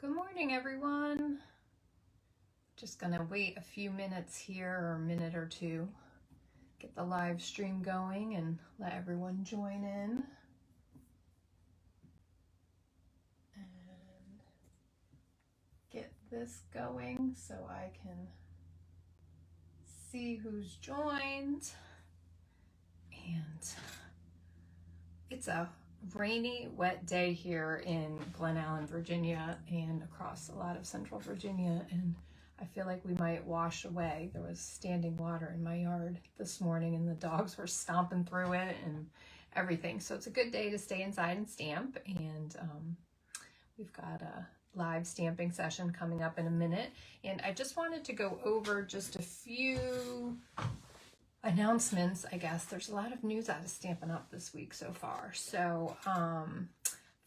Good morning, everyone. Just gonna wait a few minutes here, or a minute or two, get the live stream going and let everyone join in. And get this going so I can see who's joined. And it's a rainy, wet day here in Glen Allen, Virginia, and across a lot of central Virginia, and I feel like we might wash away. There was standing water in my yard this morning and the dogs were stomping through it and everything. So it's a good day to stay inside and stamp, and we've got a live stamping session coming up in a minute. And I just wanted to go over just a few announcements, I guess. There's a lot of news out of Stampin' Up this week so far. So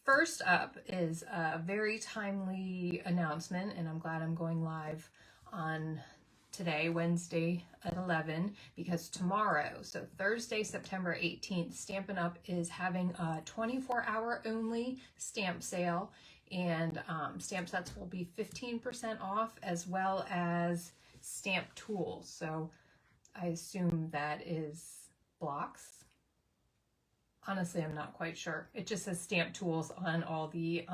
first up is a very timely announcement, and I'm glad I'm going live on today, Wednesday at 11, because tomorrow, so Thursday, September 18th, Stampin' Up is having a 24-hour only stamp sale, and stamp sets will be 15% off, as well as stamp tools. So I assume that is blocks. Honestly, I'm not quite sure. It just says stamp tools on all the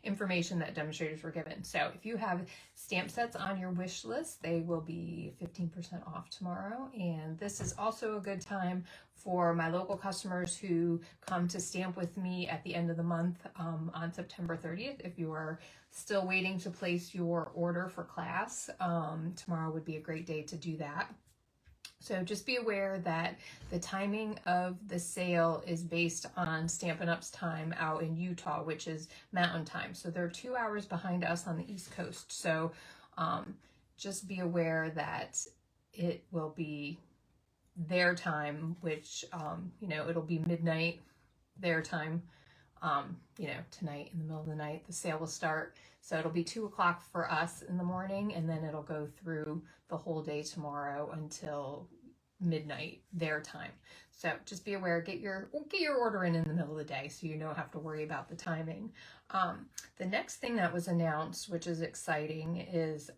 information that demonstrators were given. So if you have stamp sets on your wish list, they will be 15% off tomorrow. And this is also a good time for my local customers who come to stamp with me at the end of the month on September 30th. If you are still waiting to place your order for class, tomorrow would be a great day to do that. So just be aware that the timing of the sale is based on Stampin' Up's time out in Utah, which is mountain time. So they're 2 hours behind us on the East Coast. So just be aware that it will be their time, which, it'll be midnight their time. Tonight in the middle of the night, the sale will start. So it'll be 2 o'clock for us in the morning, and then it'll go through the whole day tomorrow until midnight their time. So just be aware, get your order in the middle of the day so you don't have to worry about the timing. The next thing that was announced, which is exciting, is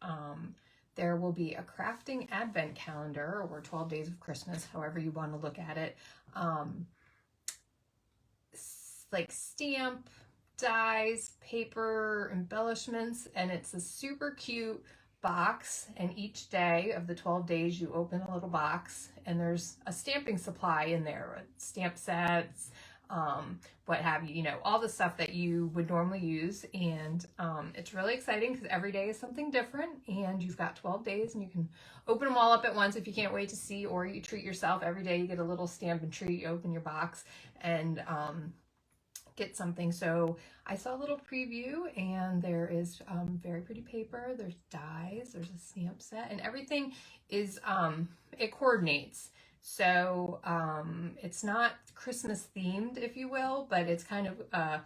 there will be a crafting advent calendar, or 12 days of Christmas, however you want to look at it. Like stamp, dies, paper, embellishments, and it's a super cute box, and each day of the 12 days you open a little box and there's a stamping supply in there, stamp sets, what have you, all the stuff that you would normally use. And it's really exciting because every day is something different, and you've got 12 days and you can open them all up at once if you can't wait to see, or you treat yourself. Every day you get a little stamp and treat. You open your box and get something. So I saw a little preview, and there is very pretty paper, there's dies, there's a stamp set, and everything is it coordinates. So it's not Christmas themed, if you will, but it's kind of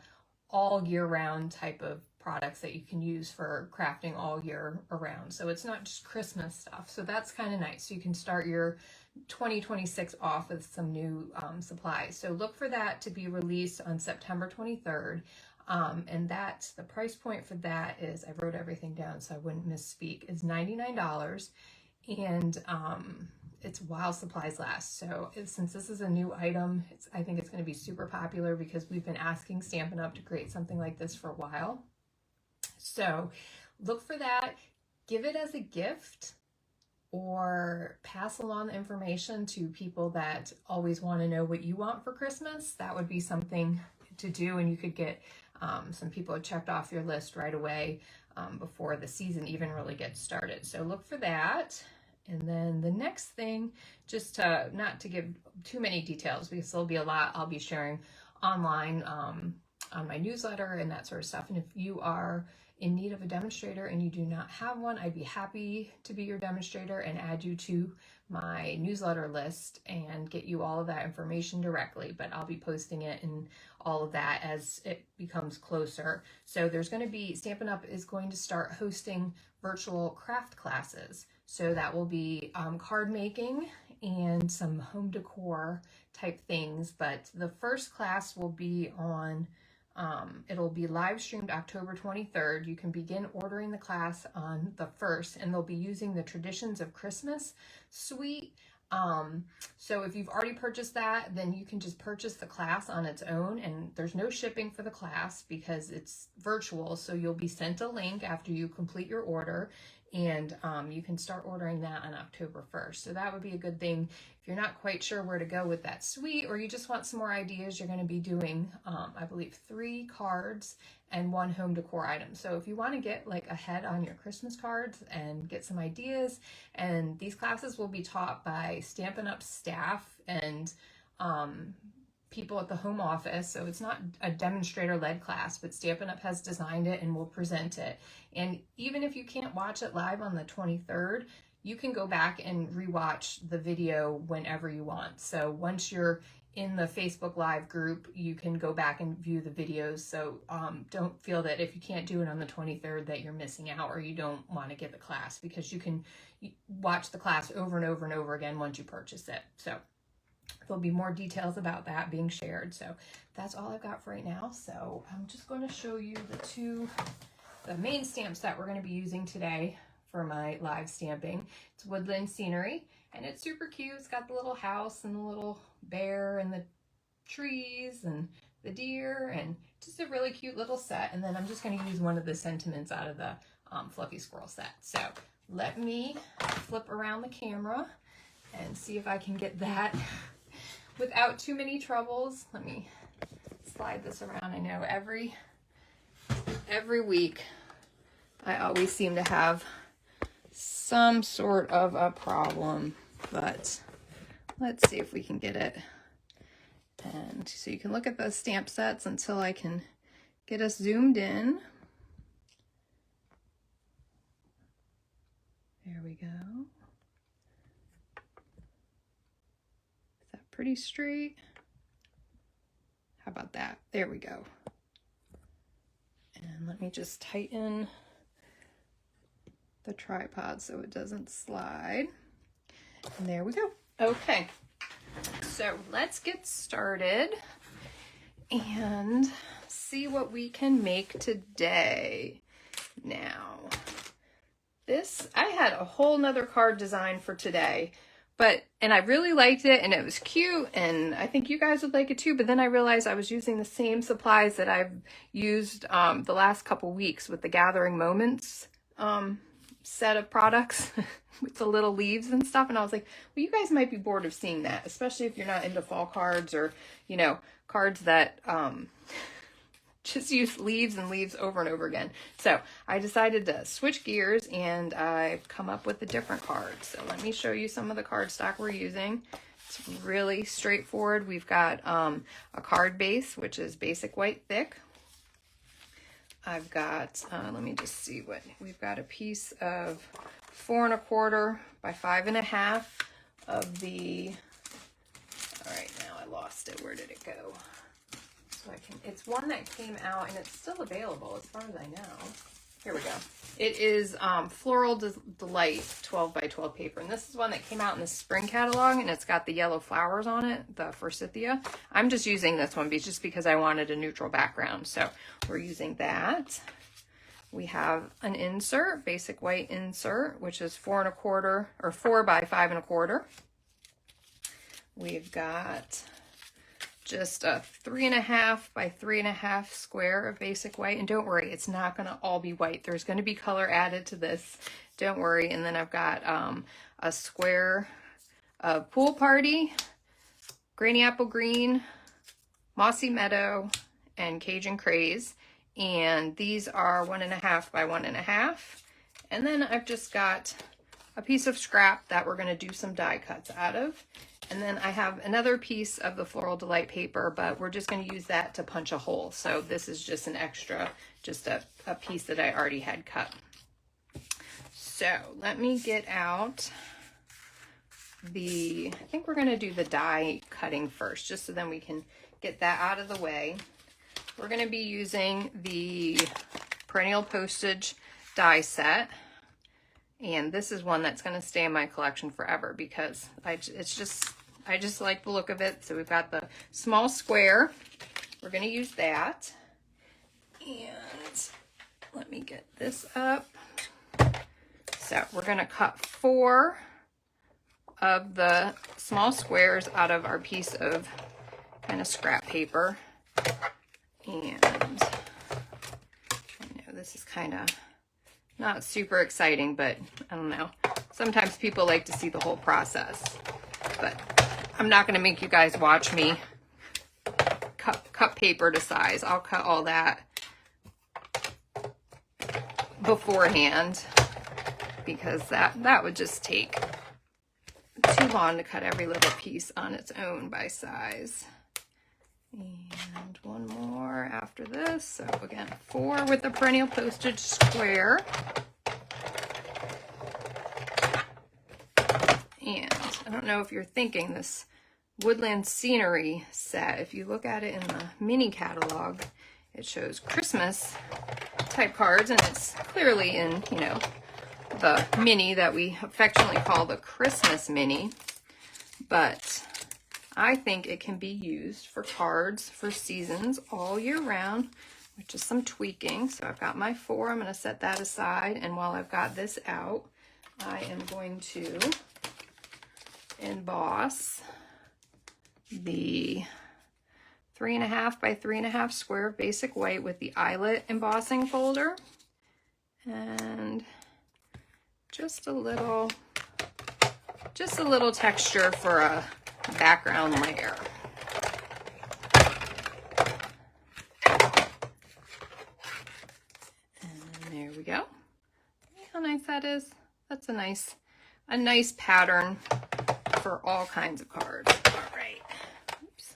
all year round type of products that you can use for crafting all year around. So it's not just Christmas stuff. So that's kind of nice. So you can start your 2026 off with some new supplies. So look for that to be released on September 23rd. And that's the price point for that is, I wrote everything down so I wouldn't misspeak, is $99. And it's while supplies last. So since this is a new item, I think it's going to be super popular because we've been asking Stampin' Up to create something like this for a while. So look for that, give it as a gift, or pass along the information to people that always want to know what you want for Christmas. That would be something to do, and you could get some people checked off your list right away before the season even really gets started. So look for that. And then the next thing, just to not to give too many details because there'll be a lot I'll be sharing online on my newsletter and that sort of stuff. And if you are in need of a demonstrator and you do not have one, I'd be happy to be your demonstrator and add you to my newsletter list and get you all of that information directly. But I'll be posting it and all of that as it becomes closer. So there's going to be, Stampin' Up is going to start hosting virtual craft classes. So that will be card making and some home decor type things. But the first class will be on It'll be live streamed October 23rd. You can begin ordering the class on the 1st, and they'll be using the Traditions of Christmas suite. So if you've already purchased that, then you can just purchase the class on its own, and there's no shipping for the class because it's virtual. So you'll be sent a link after you complete your order, and you can start ordering that on October 1st. So that would be a good thing if you're not quite sure where to go with that suite, or you just want some more ideas. You're going to be doing, I believe, 3 cards and 1 home decor item. So if you want to get like ahead on your Christmas cards and get some ideas, and these classes will be taught by Stampin' Up staff and people at the home office. So it's not a demonstrator-led class, but Stampin' Up has designed it and will present it. And even if you can't watch it live on the 23rd, you can go back and rewatch the video whenever you want. So once you're in the Facebook Live group, you can go back and view the videos. So don't feel that if you can't do it on the 23rd that you're missing out, or you don't want to get the class, because you can watch the class over and over and over again once you purchase it. So there'll be more details about that being shared. So that's all I've got for right now. So I'm just going to show you the main stamps that we're going to be using today for my live stamping. It's Woodland Scenery, and it's super cute. It's got the little house and the little bear and the trees and the deer, and just a really cute little set. And then I'm just going to use one of the sentiments out of the Fluffy Squirrel set. So let me flip around the camera and see if I can get that without too many troubles. Let me slide this around. I know every week I always seem to have some sort of a problem, but let's see if we can get it. And so you can look at those stamp sets until I can get us zoomed in. There we go. Is that pretty straight? How about that? There we go. And let me just tighten the tripod so it doesn't slide. And there we go. Okay, so let's get started and see what we can make today. Now, I had a whole nother card design for today, and I really liked it, and it was cute, and I think you guys would like it too, but then I realized I was using the same supplies that I've used the last couple weeks with the Gathering Moments set of products with the little leaves and stuff, and I was like, well, you guys might be bored of seeing that, especially if you're not into fall cards, or cards that just use leaves and leaves over and over again. So I decided to switch gears, and I've come up with a different card. So let me show you some of the cardstock we're using. It's really straightforward. We've got a card base, which is basic white thick. I've got, let me just see what, we've got a piece of 4 1/4 by 5 1/2 of the, all right, now I lost it. Where did it go? So it's one that came out, and it's still available as far as I know. Here we go. It is Floral Delight 12 by 12 paper, and this is one that came out in the spring catalog, and it's got the yellow flowers on it, the forsythia. I'm just using this one just because I wanted a neutral background, so we're using that. We have an insert, basic white insert, which is 4 1/4 or 4 by 5 1/4. We've got just a 3 1/2 by 3 1/2 square of basic white. And don't worry, it's not going to all be white. There's going to be color added to this. Don't worry. And then I've got a square of Pool Party, Granny Apple Green, Mossy Meadow, and Cajun Craze. And these are 1 1/2 by 1 1/2. And then I've just got a piece of scrap that we're going to do some die cuts out of. And then I have another piece of the Floral Delight paper, but we're just going to use that to punch a hole. So this is just an extra, just a piece that I already had cut. So let me get out I think we're going to do the die cutting first, just so then we can get that out of the way. We're going to be using the Perennial Postage die set. And this is one that's going to stay in my collection forever because I just like the look of it. So we've got the small square. We're going to use that. And let me get this up. So we're gonna cut 4 of the small squares out of our piece of kind of scrap paper. And I know this is kind of not super exciting, but I don't know. Sometimes people like to see the whole process, but I'm not going to make you guys watch me cut paper to size. I'll cut all that beforehand because that would just take too long to cut every little piece on its own by size. And one more after this. So again, 4 with the perennial postage square. And I don't know if you're thinking this Woodland Scenery set, if you look at it in the mini catalog, it shows Christmas type cards, and it's clearly in, you know, the mini that we affectionately call the Christmas mini. But I think it can be used for cards for seasons all year round, with just some tweaking. So I've got my 4, I'm going to set that aside, and while I've got this out, I am going to emboss the 3.5 by 3.5 square of basic white with the eyelet embossing folder, and just a little texture for a background layer. And there we go. See how nice that is? That's a nice pattern for all kinds of cards. All right. Oops.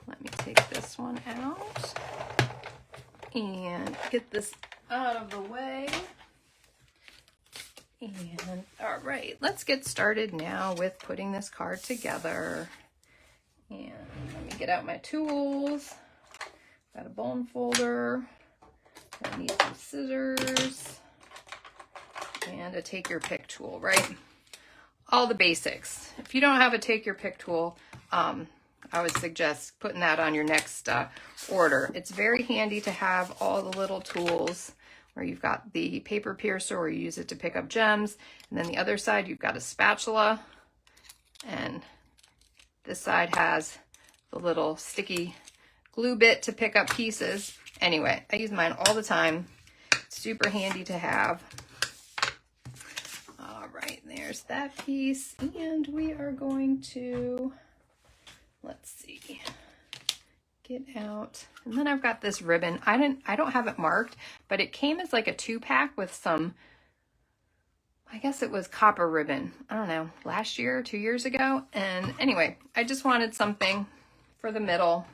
Let me take this one out and get this out of the way. And all right, let's get started now with putting this card together. And let me get out my tools. Got a bone folder. I need some scissors and a take your pick tool, right? All the basics. If you don't have a take your pick tool, I would suggest putting that on your next order. It's very handy to have all the little tools, where you've got the paper piercer where you use it to pick up gems, and then the other side you've got a spatula, and this side has the little sticky glue bit to pick up pieces. Anyway, I use mine all the time. It's super handy to have. All right, there's that piece, and we are going to, let's see, get out. And then I've got this ribbon. I don't have it marked, but it came as like a 2-pack with some, I guess it was copper ribbon. I don't know, last year, 2 years ago. And anyway, I just wanted something for the middle.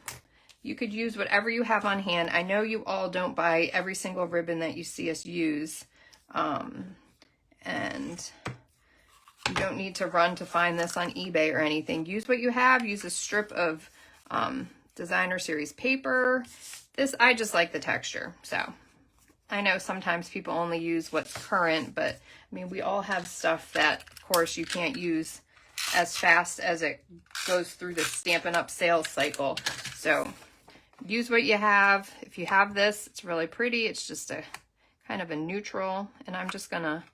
You could use whatever you have on hand. I know you all don't buy every single ribbon that you see us use. And you don't need to run to find this on eBay or anything. Use what you have. Use a strip of designer series paper. This, I just like the texture. So I know sometimes people only use what's current, but I mean, we all have stuff that, of course, you can't use as fast as it goes through the Stampin' Up! Sales cycle. So use what you have. If you have this, it's really pretty. It's just a kind of a neutral, and I'm just gonna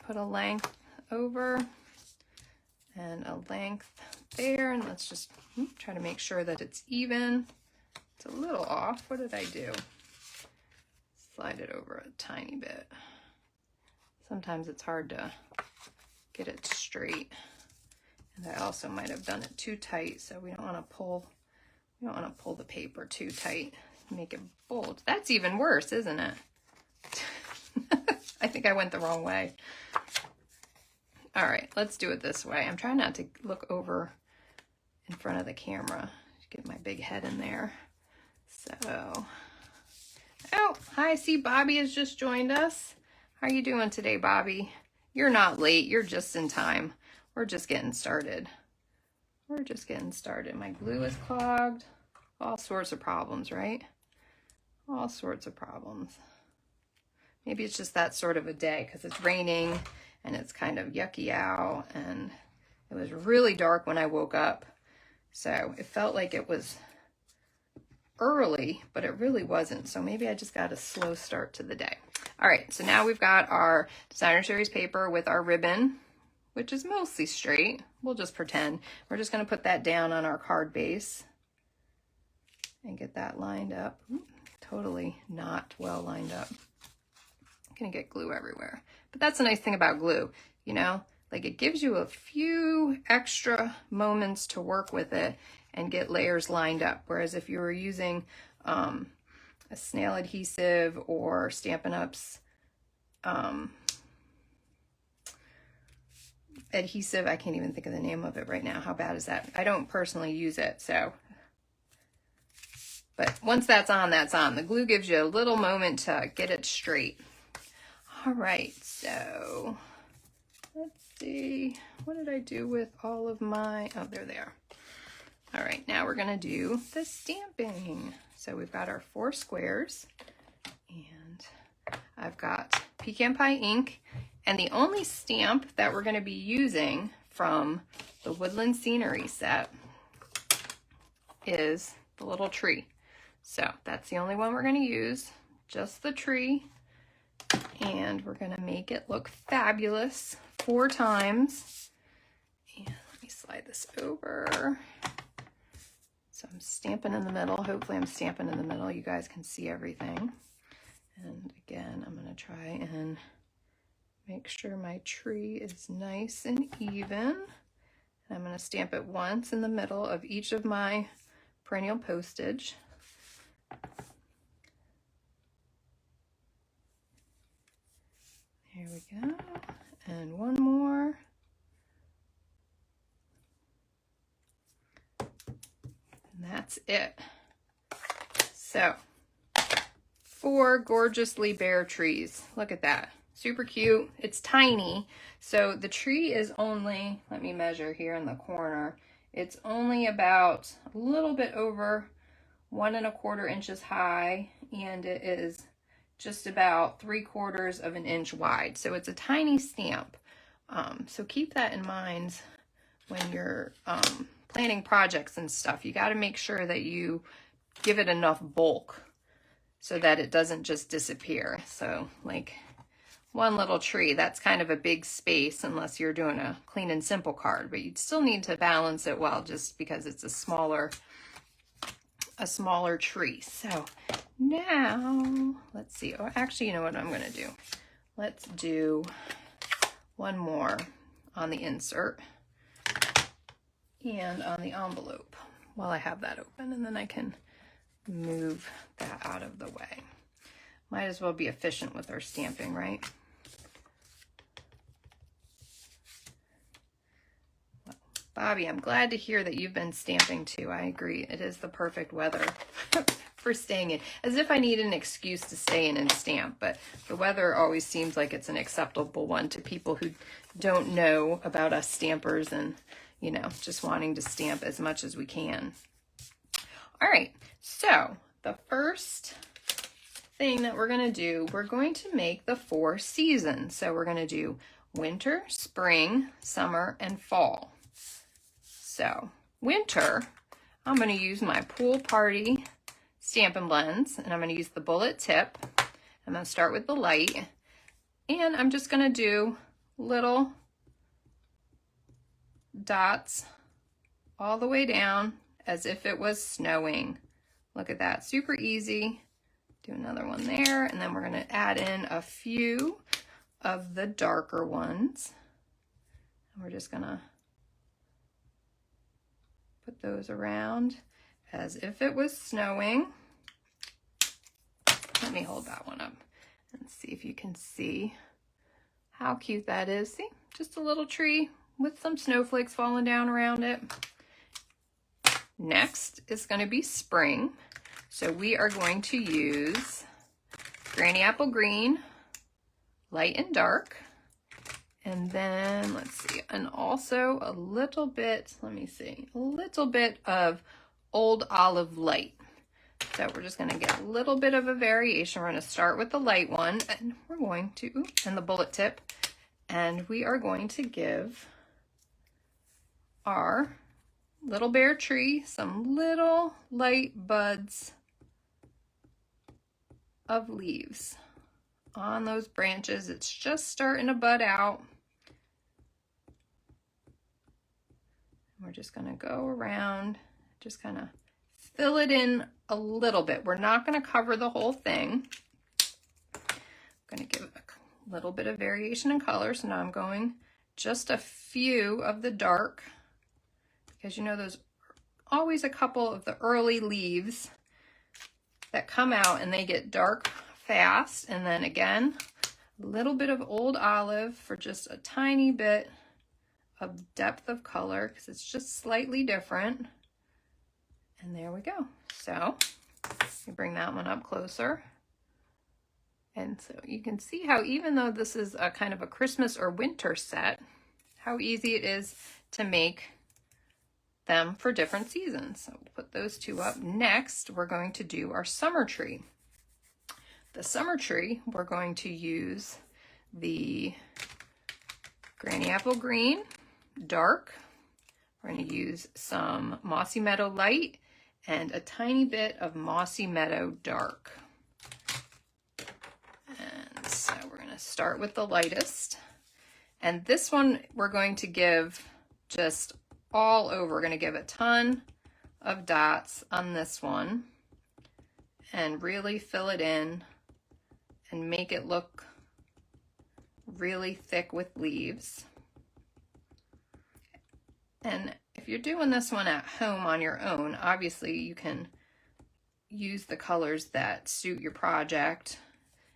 put a length over and a length there, and let's just try to make sure that it's even. It's a little off. What did I do? Slide it over a tiny bit. Sometimes it's hard to get it straight, and I also might have done it too tight, so we don't want to pull the paper too tight, make it bold. That's even worse, isn't it? I think I went the wrong way. All right, let's do it this way. I'm trying not to look over in front of the camera. Get my big head in there. So, oh, hi, see Bobby has just joined us. How are you doing today, Bobby? You're not late, you're just in time. We're just getting started. We're just getting started. My glue is clogged. All sorts of problems, right? All sorts of problems. Maybe it's just that sort of a day because it's raining and it's kind of yucky out, and it was really dark when I woke up. So it felt like it was early, but it really wasn't. So maybe I just got a slow start to the day. All right, so now we've got our designer series paper with our ribbon, which is mostly straight. We'll just pretend. We're just gonna put that down on our card base and get that lined up. Totally not well lined up. I'm gonna get glue everywhere. But that's a nice thing about glue, you know? Like it gives you a few extra moments to work with it and get layers lined up. Whereas if you were using a snail adhesive or Stampin' Up's adhesive, I can't even think of the name of it right now. How bad is that? I don't personally use it, so. But once that's on, that's on. The glue gives you a little moment to get it straight. All right, so let's see. What did I do with all of my, oh, there they are. All right, now we're gonna do the stamping. So we've got our 4 squares and I've got pecan pie ink, and the only stamp that we're gonna be using from the Woodland Scenery set is the little tree. So that's the only one we're gonna use, just the tree, and we're gonna make it look fabulous 4 times. And let me slide this over. So I'm stamping in the middle. Hopefully I'm stamping in the middle. You guys can see everything. And again, I'm gonna try and make sure my tree is nice and even. And I'm gonna stamp it once in the middle of each of my perennial postage. Here we go. And one more. And that's it. So 4 gorgeously bare trees. Look at that. Super cute. It's tiny. So the tree is only, let me measure here in the corner. It's only about a little bit over 1 1/4 inches high, and it is just about 3/4 of an inch wide. So it's a tiny stamp. So keep that in mind when you're planning projects and stuff. You got to make sure that you give it enough bulk so that it doesn't just disappear. So like 1 little tree, that's kind of a big space unless you're doing a clean and simple card, but you'd still need to balance it well just because it's a smaller tree. So now let's see. Oh, actually, you know what I'm going to do? Let's do one more on the insert and on the envelope while I have that open, and then I can move that out of the way. Might as well be efficient with our stamping, right? Well, Bobby, I'm glad to hear that you've been stamping too. I agree. It is the perfect weather for staying in. As if I need an excuse to stay in and stamp, but the weather always seems like it's an acceptable one to people who don't know about us stampers and, you know, just wanting to stamp as much as we can. All right, so the first thing that we're going to do, we're going to make the 4 seasons. So we're going to do winter, spring, summer, and fall. So winter, I'm going to use my Pool Party Stampin' Blends, and I'm going to use the bullet tip. I'm going to start with the light, and I'm just going to do little dots all the way down as if it was snowing. Look at that, super easy. Do another one there, and then we're going to add in a few of the darker ones. And we're just going to put those around as if it was snowing. Let me hold that one up and see if you can see how cute that is. See, just a little tree with some snowflakes falling down around it. Next is going to be spring. So we are going to use Granny Apple Green, light and dark. And then, let's see, and also a little bit, let me see, a little bit of Old Olive Light. So we're just going to get a little bit of a variation. We're going to start with the light one, and we're going to, and the bullet tip, and we are going to give our little bare tree some little light buds of leaves on those branches. It's just starting to bud out. We're just going to go around, just kind of fill it in a little bit. We're not going to cover the whole thing. I'm going to give it a little bit of variation in color. So now I'm going just a few of the dark, because you know there's always a couple of the early leaves that come out and they get dark fast. And then again, a little bit of old olive for just a tiny bit of depth of color, because it's just slightly different. And there we go. So we bring that one up closer. And so you can see how, even though this is a kind of a Christmas or winter set, how easy it is to make them for different seasons. So we'll put those two up. Next, we're going to do our summer tree. The summer tree, we're going to use the Granny Apple Green dark. We're going to use some Mossy Meadow light and a tiny bit of Mossy Meadow dark. And so we're going to start with the lightest. And this one we're going to give just all over. We're going to give a ton of dots on this one and really fill it in and make it look really thick with leaves. And if you're doing this one at home on your own, obviously you can use the colors that suit your project,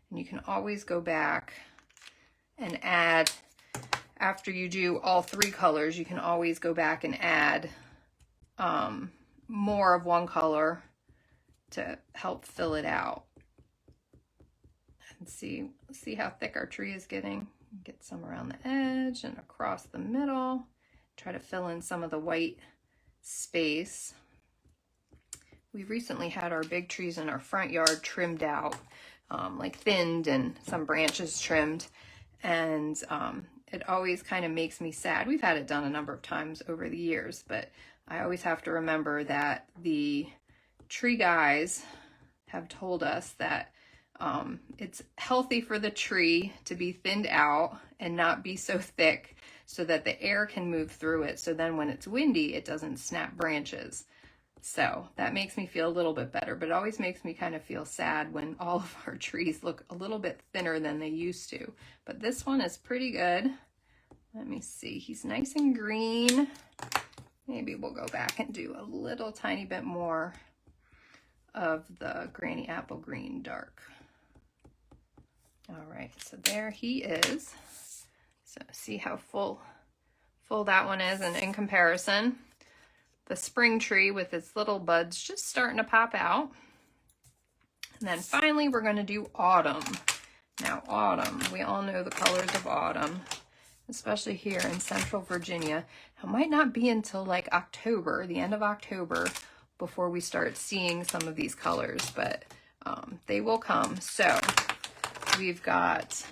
and you can always go back and add, after you do all three colors, you can always go back and add more of one color to help fill it out. And see how thick our tree is getting. Get some around the edge and across the middle. Try to fill in some of the white space. We recently had our big trees in our front yard trimmed out, like thinned and some branches trimmed. And it always kind of makes me sad. We've had it done a number of times over the years, but I always have to remember that the tree guys have told us that it's healthy for the tree to be thinned out and not be so thick, so that the air can move through it. So then when it's windy, it doesn't snap branches. So that makes me feel a little bit better, but it always makes me kind of feel sad when all of our trees look a little bit thinner than they used to. But this one is pretty good. Let me see, he's nice and green. Maybe we'll go back and do a little tiny bit more of the Granny Apple Green dark. All right, so there he is. So see how full that one is, and in comparison, the spring tree with its little buds just starting to pop out. And then finally, we're going to do autumn. Now autumn, we all know the colors of autumn, especially here in Central Virginia. It might not be until like October, the end of October, before we start seeing some of these colors, but they will come. So we've got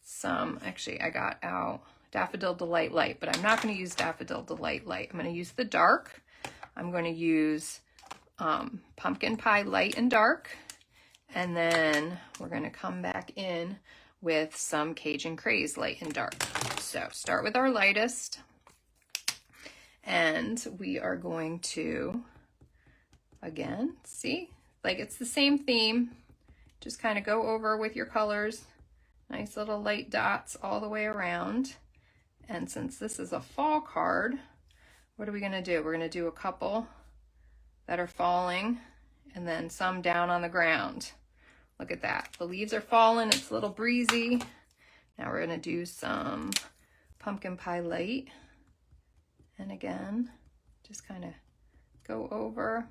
some, actually I got out Daffodil Delight Light, but I'm not going to use Daffodil Delight Light. I'm going to use the dark. I'm going to use Pumpkin Pie Light and Dark, and then we're going to come back in with some Cajun Craze Light and Dark. So start with our lightest, and we are going to, again, see, like it's the same theme. Just kind of go over with your colors. Nice little light dots all the way around. And since this is a fall card, what are we going to do? We're going to do a couple that are falling and then some down on the ground. Look at that. The leaves are falling. It's a little breezy. Now we're going to do some Pumpkin Pie Light. And again, just kind of go over.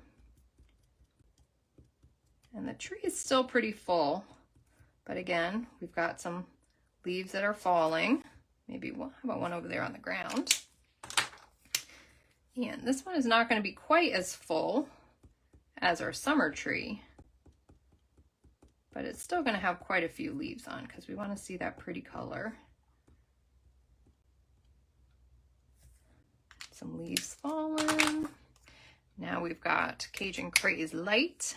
And the tree is still pretty full. But again, we've got some leaves that are falling. Maybe one, how about one over there on the ground? And this one is not going to be quite as full as our summer tree, but it's still going to have quite a few leaves on because we want to see that pretty color. Some leaves falling. Now we've got Cajun Craze Light.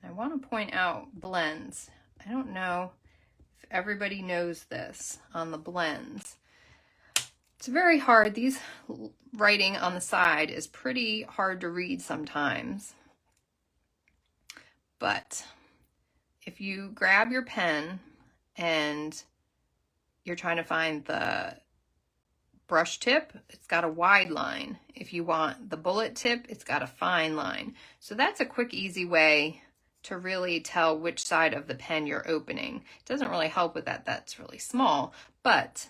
I want to point out blends. I don't know if everybody knows this on the blends. It's very hard. These writing on the side is pretty hard to read sometimes. But if you grab your pen and you're trying to find the brush tip, it's got a wide line. If you want the bullet tip, it's got a fine line. So that's a quick, easy way to really tell which side of the pen you're opening. It doesn't really help with that, that's really small, but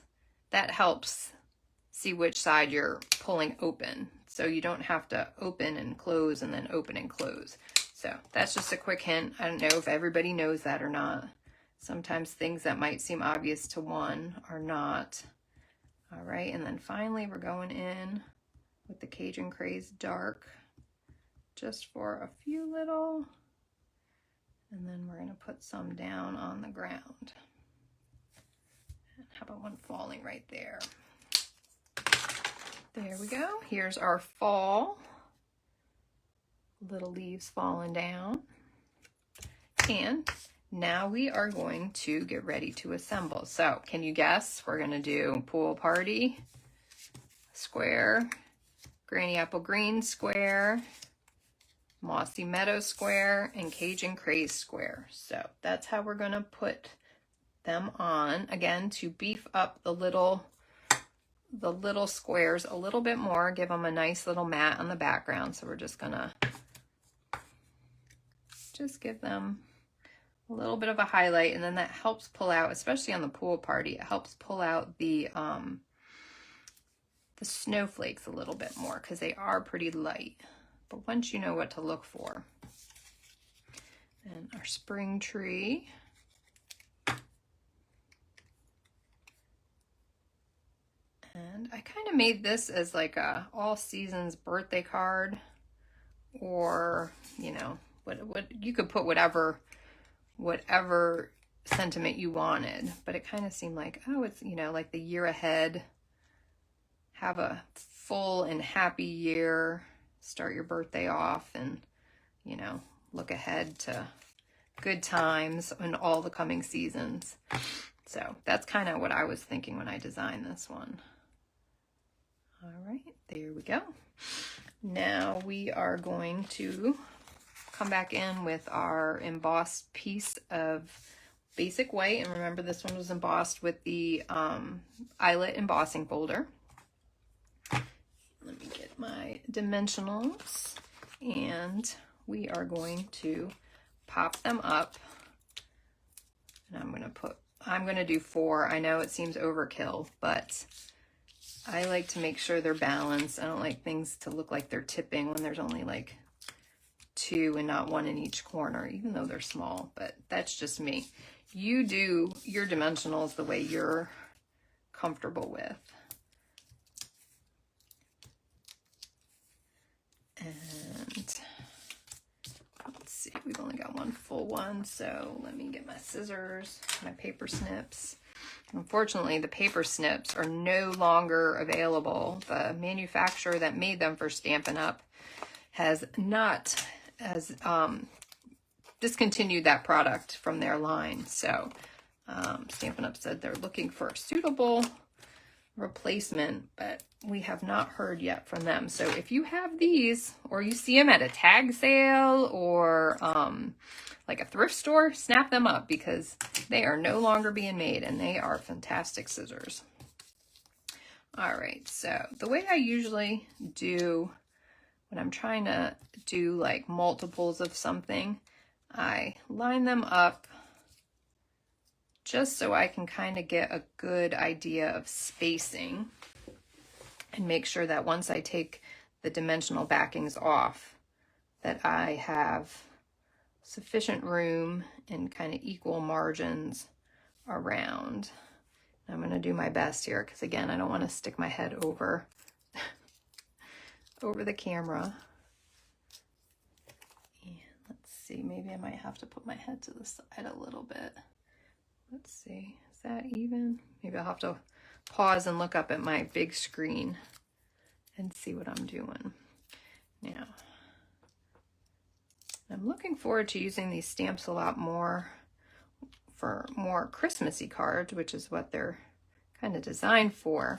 that helps see which side you're pulling open. So you don't have to open and close and then open and close. So that's just a quick hint. I don't know if everybody knows that or not. Sometimes things that might seem obvious to one are not. All right, and then finally we're going in with the Cajun Craze Dark just for a few little, and then we're gonna put some down on the ground. And how about one falling right there? There we go. Here's our fall. Little leaves falling down. And now we are going to get ready to assemble. So can you guess? We're going to do Pool Party square, Granny Apple Green square, Mossy Meadow square, and Cajun Craze square. So that's how we're going to put them on. Again, to beef up the little squares a little bit more, give them a nice little mat on the background. So we're just going to just give them a little bit of a highlight, and then that helps pull out, especially on the Pool Party, it helps pull out the snowflakes a little bit more because they are pretty light. But once you know what to look for. And our spring tree. And I kind of made this as like a all seasons birthday card, or, you know, what you could put whatever sentiment you wanted, but it kind of seemed like, oh, it's, you know, like the year ahead, have a full and happy year, start your birthday off, and, you know, look ahead to good times in all the coming seasons. So that's kind of what I was thinking when I designed this one. All right, there we go. Now we are going to come back in with our embossed piece of basic white. And remember, this one was embossed with the eyelet embossing folder. Let me get my dimensionals, and we are going to pop them up. And I'm going to do 4. I know it seems overkill, but I like to make sure they're balanced. I don't like things to look like they're tipping when there's only like 2 and not 1 in each corner, even though they're small, but that's just me. You do your dimensionals the way you're comfortable with. And let's see, we've only got one full one, so let me get my scissors, my paper snips. Unfortunately, the paper snips are no longer available. The manufacturer that made them for Stampin' Up has discontinued that product from their line. So Stampin' Up said they're looking for a suitable replacement, but we have not heard yet from them. So if you have these, or you see them at a tag sale or like a thrift store, snap them up, because they are no longer being made, and they are fantastic scissors. All right, so the way I usually do when I'm trying to do like multiples of something, I line them up just so I can kind of get a good idea of spacing, and make sure that once I take the dimensional backings off, that I have sufficient room and kind of equal margins around. I'm going to do my best here, because again, I don't want to stick my head over the camera. And let's see, maybe I might have to put my head to the side a little bit. Let's see, is that even? Maybe I'll have to pause and look up at my big screen and see what I'm doing. Now, I'm looking forward to using these stamps a lot more for more Christmassy cards, which is what they're kind of designed for.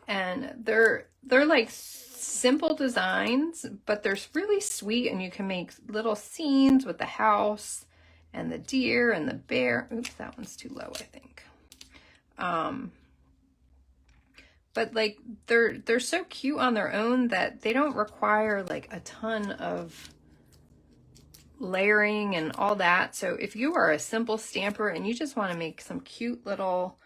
And they're like simple designs, but they're really sweet, and you can make little scenes with the house and the deer and the bear. Oops, that one's too low, I think. But like they're so cute on their own that they don't require like a ton of layering and all that. So if you are a simple stamper and you just want to make some cute little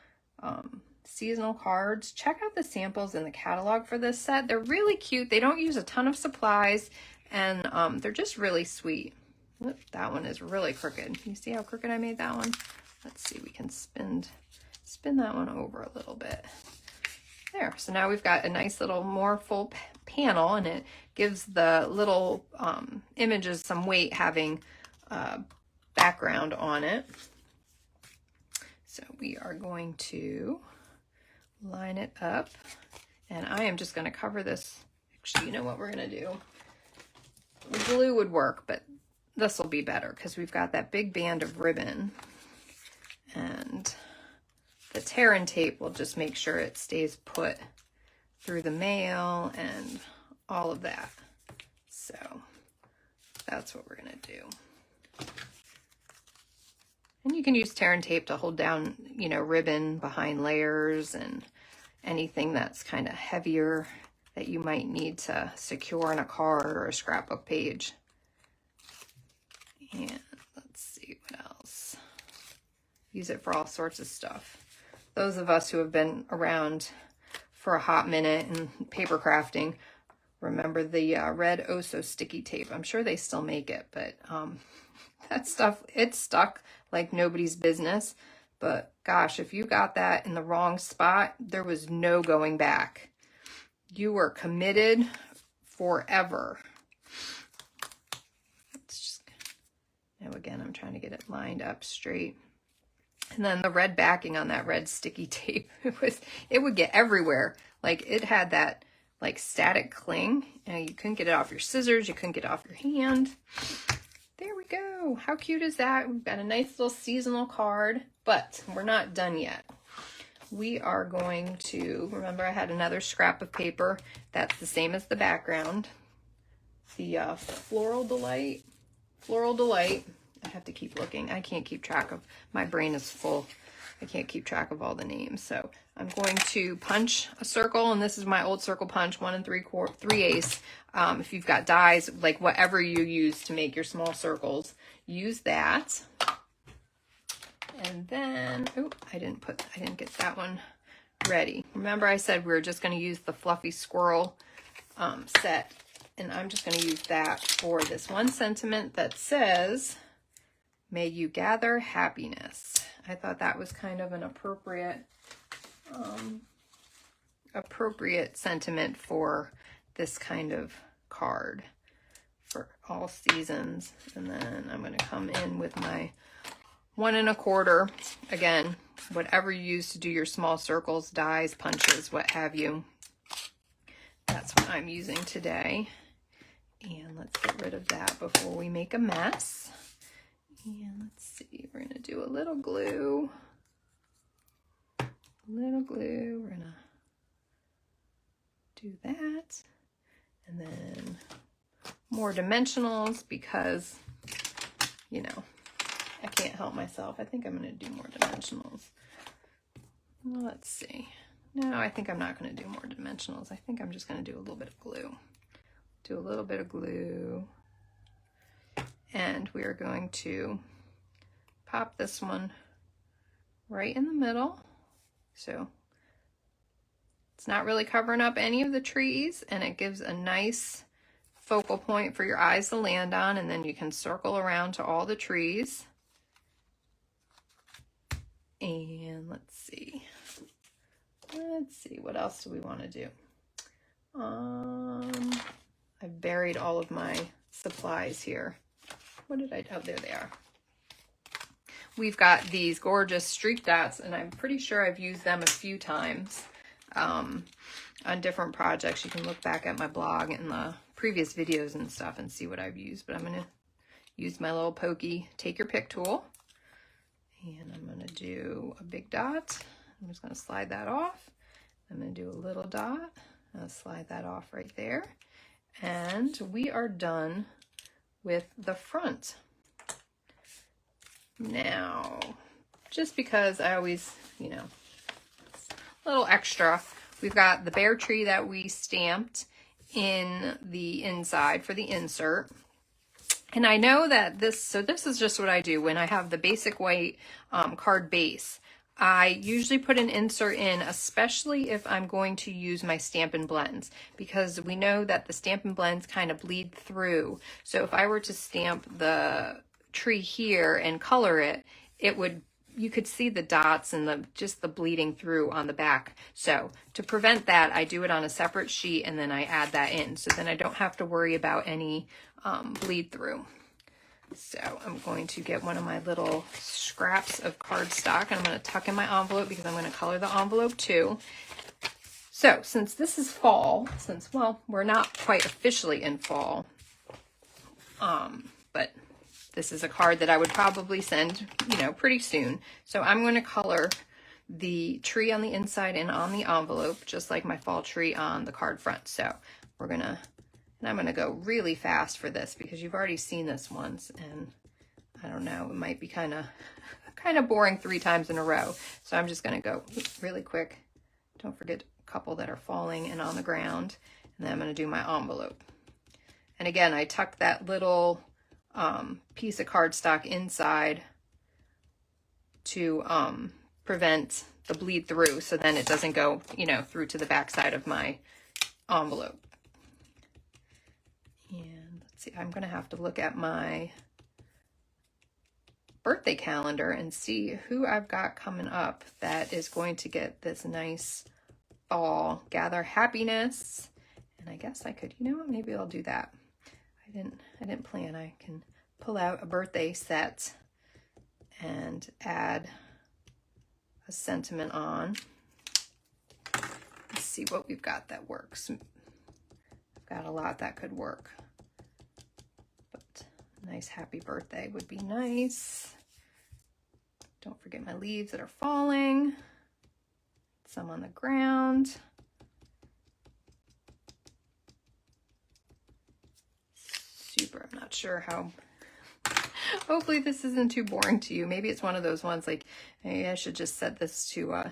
seasonal cards, check out the samples in the catalog for this set. They're really cute. They don't use a ton of supplies, and they're just really sweet. Oop, that one is really crooked. You see how crooked I made that one? Let's see, we can spin that one over a little bit. There, so now we've got a nice little more full panel, and it gives the little images some weight having background on it. So we are going to line it up, and I am just going to cover this. Actually, you know what we're going to do? The glue would work, but this will be better because we've got that big band of ribbon, and the tear and tape will just make sure it stays put through the mail and all of that. So that's what we're going to do. And you can use tear and tape to hold down, you know, ribbon behind layers and anything that's kind of heavier that you might need to secure in a card or a scrapbook page. And let's see what else. Use it for all sorts of stuff. Those of us who have been around for a hot minute in paper crafting remember the red Oh So Sticky tape. I'm sure they still make it, but that stuff, it's stuck like nobody's business. But gosh, if you got that in the wrong spot, there was no going back. You were committed forever. Let's just, now again, I'm trying to get it lined up straight. And then the red backing on that red sticky tape, it would get everywhere. Like it had that like static cling, and you couldn't get it off your scissors, you couldn't get it off your hand. There we go. How cute is that? We've got a nice little seasonal card, but we're not done yet. We are going to, remember I had another scrap of paper that's the same as the background. The Floral Delight. I have to keep looking. I can't keep track of, my brain is full. I can't keep track of all the names. So I'm going to punch a circle, and this is my old circle punch, 1 3/4 If you've got dies, like whatever you use to make your small circles, use that. And then, oh, I didn't get that one ready. Remember I said we were just going to use the Fluffy Squirrel set, and I'm just going to use that for this one sentiment that says, "May you gather happiness." I thought that was kind of an appropriate sentiment for this kind of card for all seasons. And then I'm going to come in with my 1 1/4. Again, whatever you use to do your small circles, dies, punches, what have you. That's what I'm using today. And let's get rid of that before we make a mess. And let's see, we're going to do a little glue. We're going to do that. And then more dimensionals because, you know, I can't help myself. I think I'm going to do more dimensionals. Well, let's see. No, I think I'm not going to do more dimensionals. I think I'm just going to do a little bit of glue. Do a little bit of glue. And we are going to pop this one right in the middle. So it's not really covering up any of the trees, and it gives a nice focal point for your eyes to land on, and then you can circle around to all the trees. And let's see, what else do we want to do? I've buried all of my supplies here. What did I do? Oh, there they are. We've got these gorgeous streak dots, and I'm pretty sure I've used them a few times on different projects. You can look back at my blog and the previous videos and stuff and see what I've used, but I'm going to use my little pokey take your pick tool. And I'm going to do a big dot. I'm just going to slide that off. I'm going to do a little dot. I'll slide that off right there. And we are done with the front. Now, just because I always, you know, a little extra, we've got the bear tree that we stamped in the inside for the insert. And I know that this is just what I do when I have the basic white card base. I usually put an insert in, especially if I'm going to use my Stampin' Blends, because we know that the Stampin' Blends kind of bleed through. So if I were to stamp the tree here and color it, you could see the dots and just the bleeding through on the back. So to prevent that, I do it on a separate sheet and then I add that in. So then I don't have to worry about any bleed through. So I'm going to get one of my little scraps of cardstock and I'm going to tuck in my envelope because I'm going to color the envelope too. So since this is fall, well, we're not quite officially in fall, but this is a card that I would probably send, you know, pretty soon. So I'm going to color the tree on the inside and on the envelope, just like my fall tree on the card front. So and I'm going to go really fast for this because you've already seen this once, and I don't know, it might be kind of boring 3 times in a row. So I'm just going to go really quick. Don't forget a couple that are falling and on the ground. And then I'm going to do my envelope. And again, I tucked that little piece of cardstock inside to prevent the bleed through, so then it doesn't go, you know, through to the back side of my envelope. And let's see, I'm gonna have to look at my birthday calendar and see who I've got coming up that is going to get this nice fall gather happiness. And I guess I could, you know what, maybe I'll do that. I didn't plan. I can pull out a birthday set and add a sentiment on. Let's see what we've got that works. I've got a lot that could work, but a nice happy birthday would be nice. Don't forget my leaves that are falling, some on the ground. Super. I'm not sure how, hopefully this isn't too boring to you. Maybe it's one of those ones like, maybe I should just set this to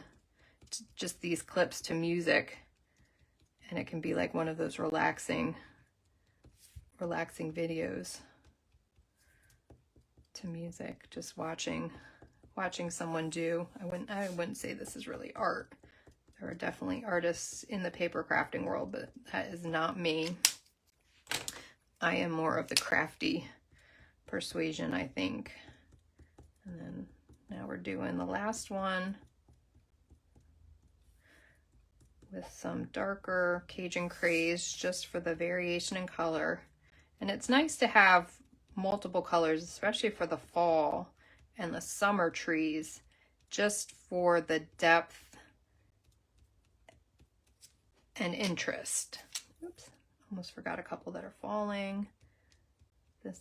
just these clips to music, and it can be like one of those relaxing videos to music, just watching someone do. I wouldn't say this is really art. There are definitely artists in the paper crafting world, but that is not me. I am more of the crafty persuasion, I think. And then now we're doing the last one with some darker Cajun craze just for the variation in color. And it's nice to have multiple colors, especially for the fall and the summer trees, just for the depth and interest. Oops. Almost forgot a couple that are falling.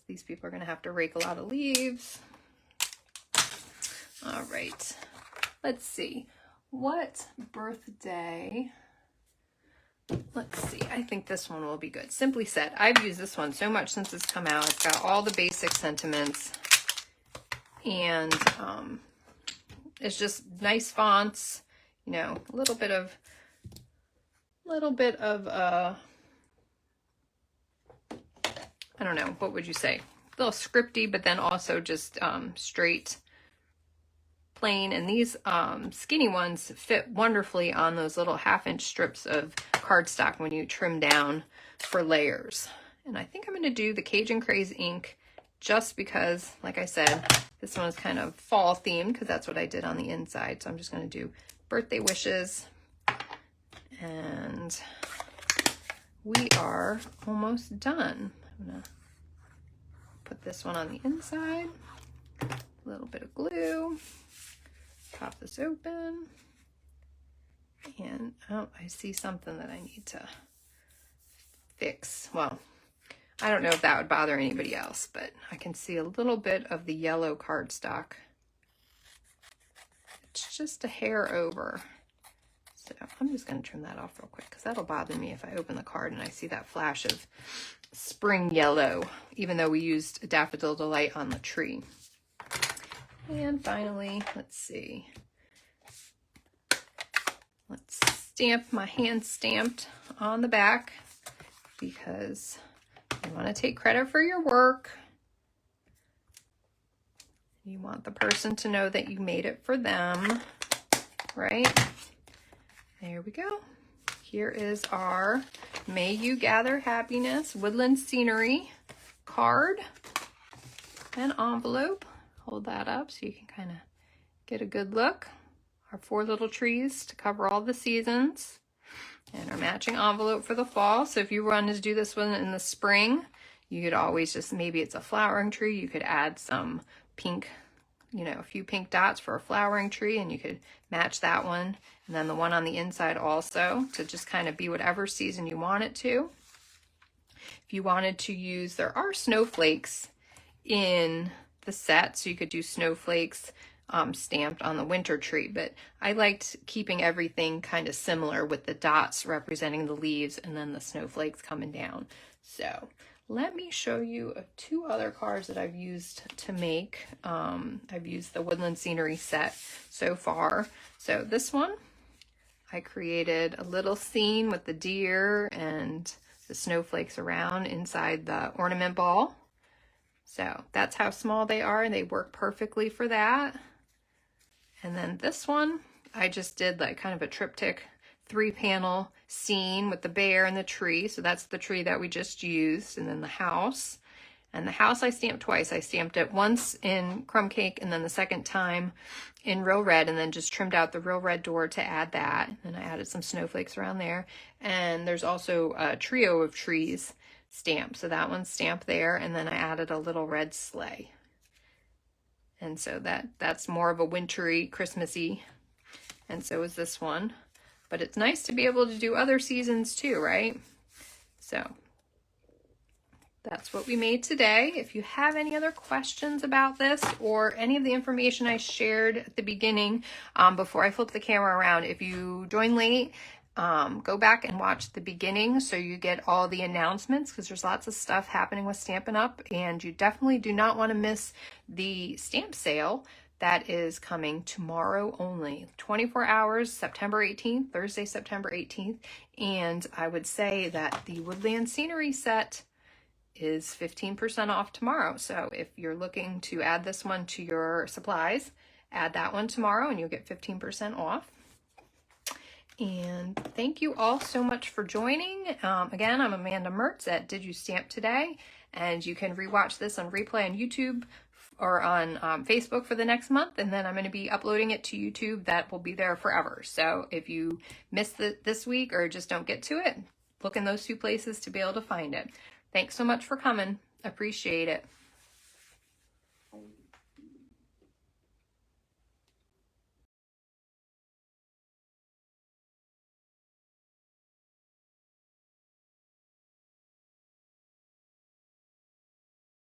These people are going to have to rake a lot of leaves. All right, let's see. What birthday? Let's see. I think this one will be good. Simply Said. I've used this one so much since it's come out. It's got all the basic sentiments, and it's just nice fonts. You know, a little bit of I don't know, what would you say? A little scripty, but then also just straight, plain. And these skinny ones fit wonderfully on those little 1/2-inch strips of cardstock when you trim down for layers. And I think I'm going to do the Cajun Craze ink just because, like I said, this one is kind of fall themed because that's what I did on the inside. So I'm just going to do birthday wishes. And we are almost done. I'm going to put this one on the inside, a little bit of glue, pop this open, and oh, I see something that I need to fix. Well, I don't know if that would bother anybody else, but I can see a little bit of the yellow cardstock. It's just a hair over. So I'm just going to trim that off real quick because that'll bother me if I open the card and I see that flash of spring yellow, even though we used Daffodil Delight on the tree. And finally, let's see. Let's stamp my hand stamped on the back because you want to take credit for your work. You want the person to know that you made it for them, right? There we go. Here is our May You Gather Happiness Woodland Scenery card and envelope. Hold that up so you can kind of get a good look. Our 4 little trees to cover all the seasons. And our matching envelope for the fall. So if you wanted to do this one in the spring, you could always just, maybe it's a flowering tree, you could add some pink, you know, a few pink dots for a flowering tree, and you could match that one. And then the one on the inside also, to just kind of be whatever season you want it to. If you wanted to use, there are snowflakes in the set, so you could do snowflakes stamped on the winter tree, but I liked keeping everything kind of similar with the dots representing the leaves and then the snowflakes coming down. So let me show you 2 other cards that I've used to make. I've used the Woodland Scenery set so far. So this one, I created a little scene with the deer and the snowflakes around inside the ornament ball. So that's how small they are, and they work perfectly for that. And then this one, I just did like kind of a triptych 3-panel scene with the bear and the tree. So that's the tree that we just used, and then the house. And the house I stamped twice. I stamped it once in crumb cake and then the second time in real red, and then just trimmed out the real red door to add that. And I added some snowflakes around there. And there's also a trio of trees stamped. So that one's stamped there, and then I added a little red sleigh. And so that's more of a wintry, Christmassy, and so is this one. But it's nice to be able to do other seasons too, right? So that's what we made today. If you have any other questions about this or any of the information I shared at the beginning, before I flip the camera around, if you join late, go back and watch the beginning so you get all the announcements, because there's lots of stuff happening with Stampin' Up, and you definitely do not want to miss the stamp sale that is coming tomorrow only. 24 hours, September 18th, Thursday, September 18th. And I would say that the Woodland Scenery set is 15% off tomorrow. So if you're looking to add this one to your supplies, add that one tomorrow and you'll get 15% off. And thank you all so much for joining. Again, I'm Amanda Mertz at Did You Stamp Today? And you can rewatch this on replay on YouTube or on Facebook for the next month. And then I'm going to be uploading it to YouTube. That will be there forever. So if you missed it this week or just don't get to it, look in those 2 places to be able to find it. Thanks so much for coming. Appreciate it.